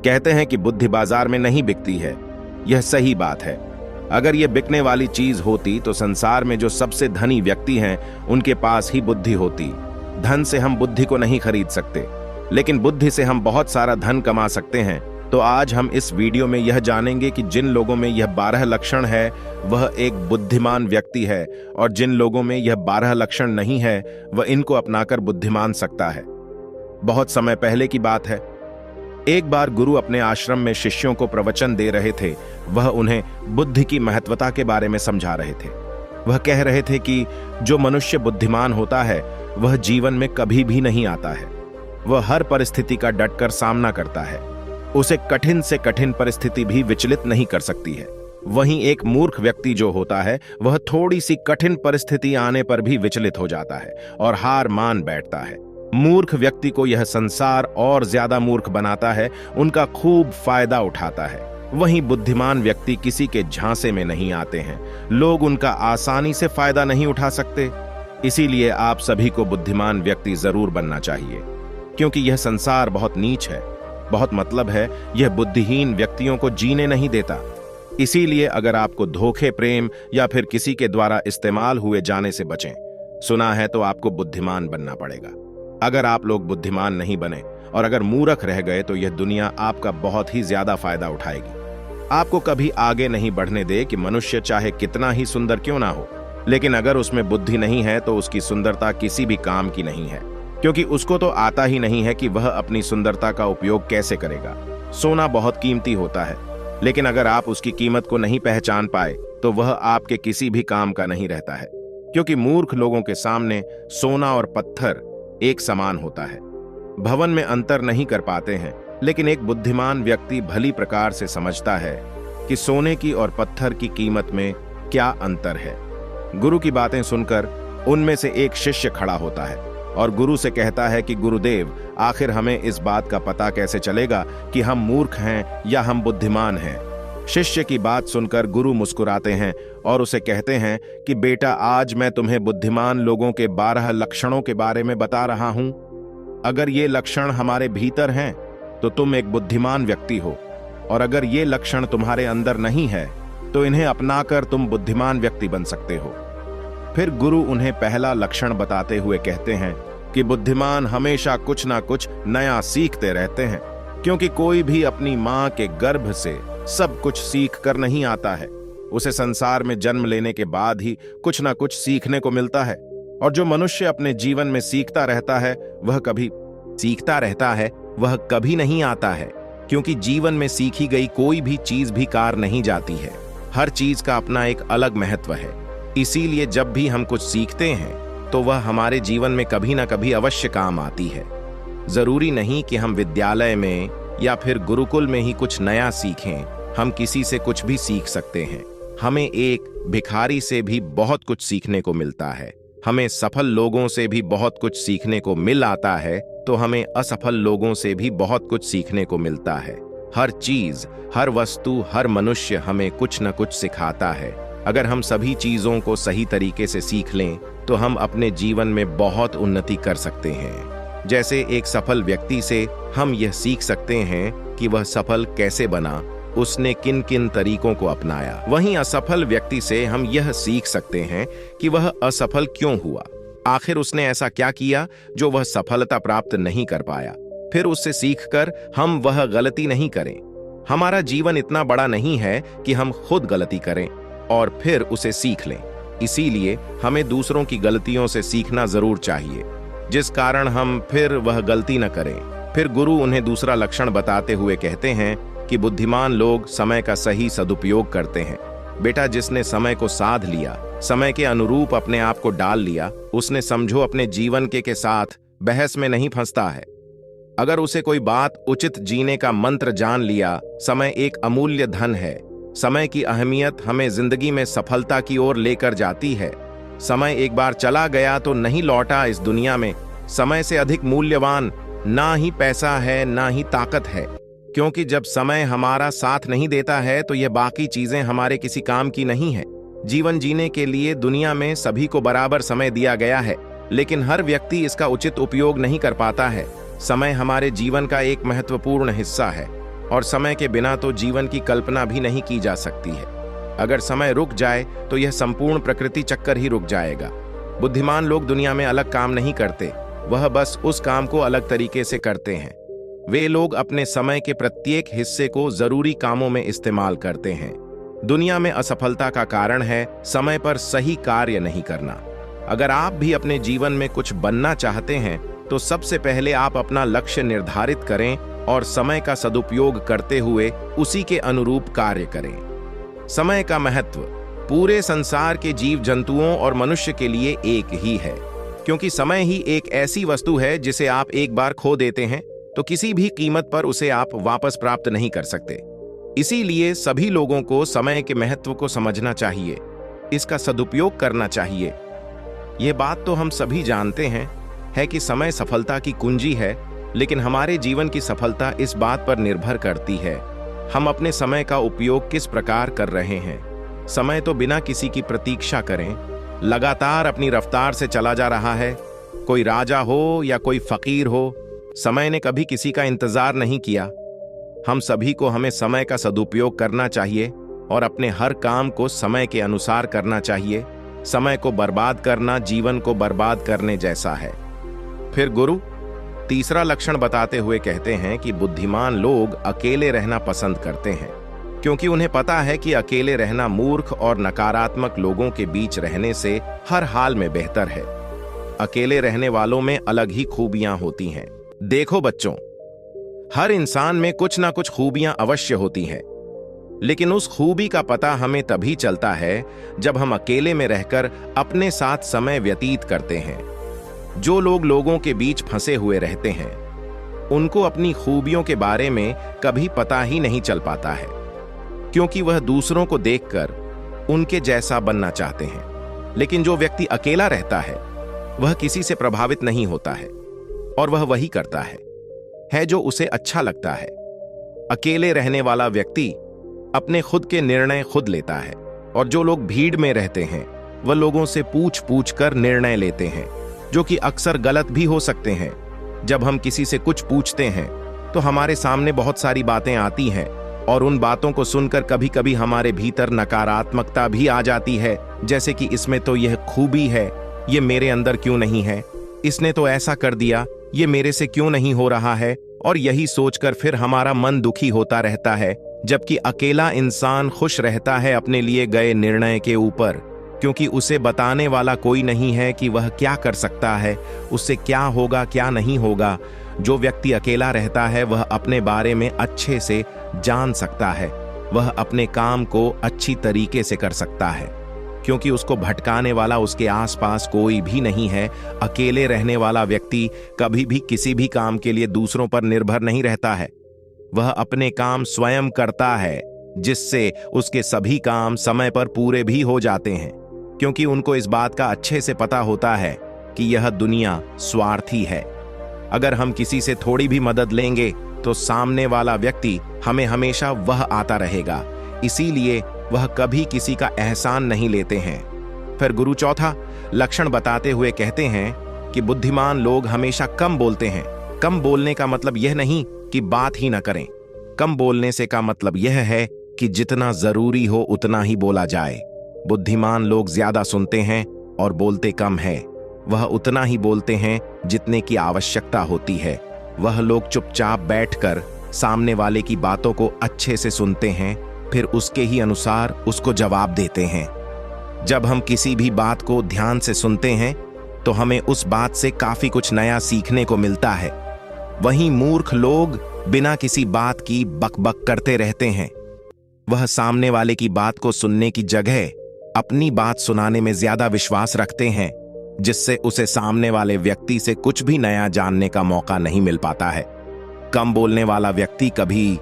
कहते हैं कि बुद्धि बाजार में नहीं बिकती है। यह सही बात है। अगर यह बिकने वाली चीज होती तो संसार में जो सबसे धनी व्यक्ति हैं उनके पास ही बुद्धि होती। धन से हम बुद्धि को नहीं खरीद सकते, लेकिन बुद्धि से हम बहुत सारा धन कमा सकते हैं। तो आज हम इस वीडियो में यह जानेंगे कि जिन लोगों में यह 12 लक्षण है वह एक बुद्धिमान व्यक्ति है, और जिन लोगों में यह 12 लक्षण नहीं है वह इनको अपनाकर बुद्धिमान सकता है। बहुत समय पहले की बात है। एक बार गुरु अपने आश्रम में शिष्यों को प्रवचन दे रहे थे। वह उन्हें बुद्धि की महत्वता के बारे में समझा रहे थे। वह कह रहे थे कि जो मनुष्य बुद्धिमान होता है वह जीवन में कभी भी नहीं आता है। वह हर परिस्थिति का डटकर सामना करता है। उसे कठिन से कठिन परिस्थिति भी विचलित नहीं कर सकती है। वहीं एक मूर्ख व्यक्ति जो होता है वह थोड़ी सी कठिन परिस्थिति आने पर भी विचलित हो जाता है और हार मान बैठता है। मूर्ख व्यक्ति को यह संसार और ज्यादा मूर्ख बनाता है, उनका खूब फायदा उठाता है। वहीं बुद्धिमान व्यक्ति किसी के झांसे में नहीं आते हैं। लोग उनका आसानी से फायदा नहीं उठा सकते। इसीलिए आप सभी को बुद्धिमान व्यक्ति जरूर बनना चाहिए, क्योंकि यह संसार बहुत नीच है। बहुत मतलब है, यह बुद्धिहीन व्यक्तियों को जीने नहीं देता। इसीलिए अगर आपको धोखे, प्रेम या फिर किसी के द्वारा इस्तेमाल हुए जाने से बचें, सुना है तो आपको बुद्धिमान बनना पड़ेगा। अगर आप लोग बुद्धिमान नहीं बने और अगर मूर्ख रह गए तो यह दुनिया आपका बहुत ही ज्यादा फायदा उठाएगी। आपको कभी आगे नहीं बढ़ने दे कि मनुष्य चाहे कितना ही सुंदर क्यों ना हो, लेकिन अगर उसमें बुद्धि नहीं है तो उसकी सुंदरता किसी भी काम की नहीं है, क्योंकि उसको तो आता ही नहीं है कि वह अपनी सुंदरता का उपयोग कैसे करेगा। सोना बहुत कीमती होता है, लेकिन अगर आप उसकी कीमत को नहीं पहचान पाए तो वह आपके किसी भी काम का नहीं रहता है, क्योंकि मूर्ख लोगों के सामने सोना और पत्थर एक समान होता है। भवन में अंतर नहीं कर पाते हैं, लेकिन एक बुद्धिमान व्यक्ति भली प्रकार से समझता है कि सोने की और पत्थर की कीमत में क्या अंतर है। गुरु की बातें सुनकर उनमें से एक शिष्य खड़ा होता है और गुरु से कहता है कि गुरुदेव, आखिर हमें इस बात का पता कैसे चलेगा कि हम मूर्ख हैं या हम बुद्धिमान हैं। शिष्य की बात सुनकर गुरु मुस्कुराते हैं और उसे कहते हैं कि बेटा, आज मैं तुम्हें बुद्धिमान लोगों के 12 लक्षणों के बारे में बता रहा हूं। अगर ये लक्षण हमारे भीतर हैं तो तुम एक बुद्धिमान व्यक्ति हो, और अगर ये लक्षण तुम्हारे अंदर नहीं है तो इन्हें अपनाकर तुम बुद्धिमान व्यक्ति बन सकते हो। फिर गुरु उन्हें पहला लक्षण बताते हुए कहते हैं कि बुद्धिमान हमेशा कुछ ना कुछ नया सीखते रहते हैं, क्योंकि कोई भी अपनी मां के गर्भ से सब कुछ सीख कर नहीं आता है। उसे संसार में जन्म लेने के बाद ही कुछ ना कुछ सीखने को मिलता है। और जो मनुष्य अपने जीवन में सीखता रहता है वह कभी नहीं आता है, क्योंकि जीवन में सीखी गई कोई भी चीज भी कार नहीं जाती है। हर चीज का अपना एक अलग महत्व है। इसीलिए जब भी हम कुछ सीखते हैं तो वह हमारे जीवन में कभी ना कभी अवश्य काम आती है। जरूरी नहीं कि हम विद्यालय में या फिर गुरुकुल में ही कुछ नया सीखें। हम किसी से कुछ भी सीख सकते हैं। हमें एक भिखारी से भी बहुत कुछ सीखने को मिलता है। हमें सफल लोगों से भी बहुत कुछ सीखने को मिल आता है, तो हमें असफल लोगों से भी बहुत कुछ सीखने को मिलता है। हर चीज, हर वस्तु, हर मनुष्य हमें कुछ न कुछ सिखाता है। अगर हम सभी चीजों को सही तरीके से सीख लें तो हम अपने जीवन में बहुत उन्नति कर सकते हैं। जैसे एक सफल व्यक्ति से हम यह सीख सकते हैं कि वह सफल कैसे बना, उसने किन किन तरीकों को अपनाया। वहीं असफल व्यक्ति से हम यह सीख सकते हैं कि वह असफल क्यों हुआ। आखिर उसने ऐसा क्या किया जो वह सफलता प्राप्त नहीं कर पाया। फिर उससे सीखकर हम वह गलती नहीं करें। हमारा जीवन इतना बड़ा नहीं है कि हम खुद गलती करें और फिर उसे सीख लें। इसीलिए हमें दूसरों की गलतियों से सीखना जरूर चाहिए, जिस कारण हम फिर वह गलती न करें। फिर गुरु उन्हें दूसरा लक्षण बताते हुए कहते हैं कि बुद्धिमान लोग समय का सही सदुपयोग करते हैं। बेटा, जिसने समय को साध लिया, समय के अनुरूप अपने आप को डाल लिया, उसने समझो अपने जीवन के साथ बहस में नहीं फंसता है। अगर उसे कोई बात उचित जीने का मंत्र जान लिया। समय एक अमूल्य धन है। समय की अहमियत हमें जिंदगी में सफलता की ओर लेकर जाती है। समय एक बार चला गया तो नहीं लौटा। इस दुनिया में समय से अधिक मूल्यवान ना ही पैसा है ना ही ताकत है, क्योंकि जब समय हमारा साथ नहीं देता है तो ये बाकी चीजें हमारे किसी काम की नहीं है। जीवन जीने के लिए दुनिया में सभी को बराबर समय दिया गया है, लेकिन हर व्यक्ति इसका उचित उपयोग नहीं कर पाता है। समय हमारे जीवन का एक महत्वपूर्ण हिस्सा है। और समय के बिना तो जीवन की कल्पना भी नहीं की जा सकती है। अगर समय रुक जाए तो यह संपूर्ण प्रकृति चक्कर ही रुक जाएगा। बुद्धिमान लोग दुनिया में अलग काम नहीं करते, वह बस उस काम को अलग तरीके से करते हैं। वे लोग अपने समय के प्रत्येक हिस्से को जरूरी कामों में इस्तेमाल करते हैं। दुनिया में असफलता का कारण है समय पर सही कार्य नहीं करना। अगर आप भी अपने जीवन में कुछ बनना चाहते हैं तो सबसे पहले आप अपना लक्ष्य निर्धारित करें और समय का सदुपयोग करते हुए उसी के अनुरूप कार्य करें। समय का महत्व पूरे संसार के जीव जंतुओं और मनुष्य के लिए एक ही है, क्योंकि समय ही एक ऐसी वस्तु है जिसे आप एक बार खो देते हैं तो किसी भी कीमत पर उसे आप वापस प्राप्त नहीं कर सकते। इसीलिए सभी लोगों को समय के महत्व को समझना चाहिए, इसका सदुपयोग करना चाहिए। यह बात तो हम सभी जानते हैं है कि समय सफलता की कुंजी है, लेकिन हमारे जीवन की सफलता इस बात पर निर्भर करती है हम अपने समय का उपयोग किस प्रकार कर रहे हैं। समय तो बिना किसी की प्रतीक्षा करें लगातार अपनी रफ्तार से चला जा रहा है। कोई राजा हो या कोई फकीर हो, समय ने कभी किसी का इंतजार नहीं किया। हम सभी को हमें समय का सदुपयोग करना चाहिए और अपने हर काम को समय के अनुसार करना चाहिए। समय को बर्बाद करना जीवन को बर्बाद करने जैसा है। फिर गुरु तीसरा लक्षण बताते हुए कहते हैं कि बुद्धिमान लोग अकेले रहना पसंद करते हैं, क्योंकि उन्हें पता है कि अकेले रहना मूर्ख और नकारात्मक लोगों के बीच रहने से हर हाल में बेहतर है। अकेले रहने वालों में अलग ही खूबियां होती हैं। देखो बच्चों, हर इंसान में कुछ ना कुछ खूबियां अवश्य होती हैं, लेकिन उस खूबी का पता हमें तभी चलता है जब हम अकेले में रहकर अपने साथ समय व्यतीत करते हैं। जो लोग लोगों के बीच फंसे हुए रहते हैं उनको अपनी खूबियों के बारे में कभी पता ही नहीं चल पाता है, क्योंकि वह दूसरों को देखकर उनके जैसा बनना चाहते हैं। लेकिन जो व्यक्ति अकेला रहता है वह किसी से प्रभावित नहीं होता है और वह वही करता है जो उसे अच्छा लगता है। अकेले रहने वाला व्यक्ति अपने खुद के निर्णय खुद लेता है, और जो लोग भीड़ में रहते हैं वह लोगों से पूछ पूछ कर निर्णय लेते हैं, जो कि अक्सर गलत भी हो सकते हैं। जब हम किसी से कुछ पूछते हैं तो हमारे सामने बहुत सारी बातें आती हैं, और उन बातों को सुनकर कभी कभी हमारे भीतर नकारात्मकता भी आ जाती है, जैसे कि इसमें तो यह खूबी है, ये मेरे अंदर क्यों नहीं है, इसने तो ऐसा कर दिया, ये मेरे से क्यों नहीं हो रहा है। और यही सोचकर फिर हमारा मन दुखी होता रहता है, जबकि अकेला इंसान खुश रहता है अपने लिए गए निर्णय के ऊपर, क्योंकि उसे बताने वाला कोई नहीं है कि वह क्या कर सकता है, उससे क्या होगा क्या नहीं होगा। जो व्यक्ति अकेला रहता है वह अपने बारे में अच्छे से जान सकता है, वह अपने काम को अच्छी तरीके से कर सकता है, क्योंकि उसको भटकाने वाला उसके आसपास कोई भी नहीं है। अकेले रहने वाला व्यक्ति कभी भी किसी भी काम के लिए दूसरों पर निर्भर नहीं रहता है, वह अपने काम स्वयं करता है, जिससे उसके सभी काम समय पर पूरे भी हो जाते हैं, क्योंकि उनको इस बात का अच्छे से पता होता है कि यह दुनिया स्वार्थी है। अगर हम किसी से थोड़ी भी मदद लेंगे तो सामने वाला व्यक्ति हमें हमेशा वह आता रहेगा, इसीलिए वह कभी किसी का एहसान नहीं लेते हैं। फिर गुरु चौथा लक्षण बताते हुए कहते हैं कि बुद्धिमान लोग हमेशा कम बोलते हैं। कम बोलने का मतलब यह नहीं कि बात ही ना करें, कम बोलने से का मतलब यह है कि जितना जरूरी हो उतना ही बोला जाए। बुद्धिमान लोग ज्यादा सुनते हैं और बोलते कम है। वह उतना ही बोलते हैं जितने की आवश्यकता होती है। वह लोग चुपचाप बैठकर सामने वाले की बातों को अच्छे से सुनते हैं, फिर उसके ही अनुसार उसको जवाब देते हैं। जब हम किसी भी बात को ध्यान से सुनते हैं तो हमें उस बात से काफी कुछ नया सीखने को मिलता है। वहीं मूर्ख लोग बिना किसी बात की बकबक करते रहते हैं। वह सामने वाले की बात को सुनने की जगह अपनी बात सुनाने में ज्यादा विश्वास रखते हैं, जिससे उसे सामने वाले व्यक्ति से कुछ भी नया जानने का मौका नहीं मिल पाता है। कम बोलने वाला व्यक्ति कभी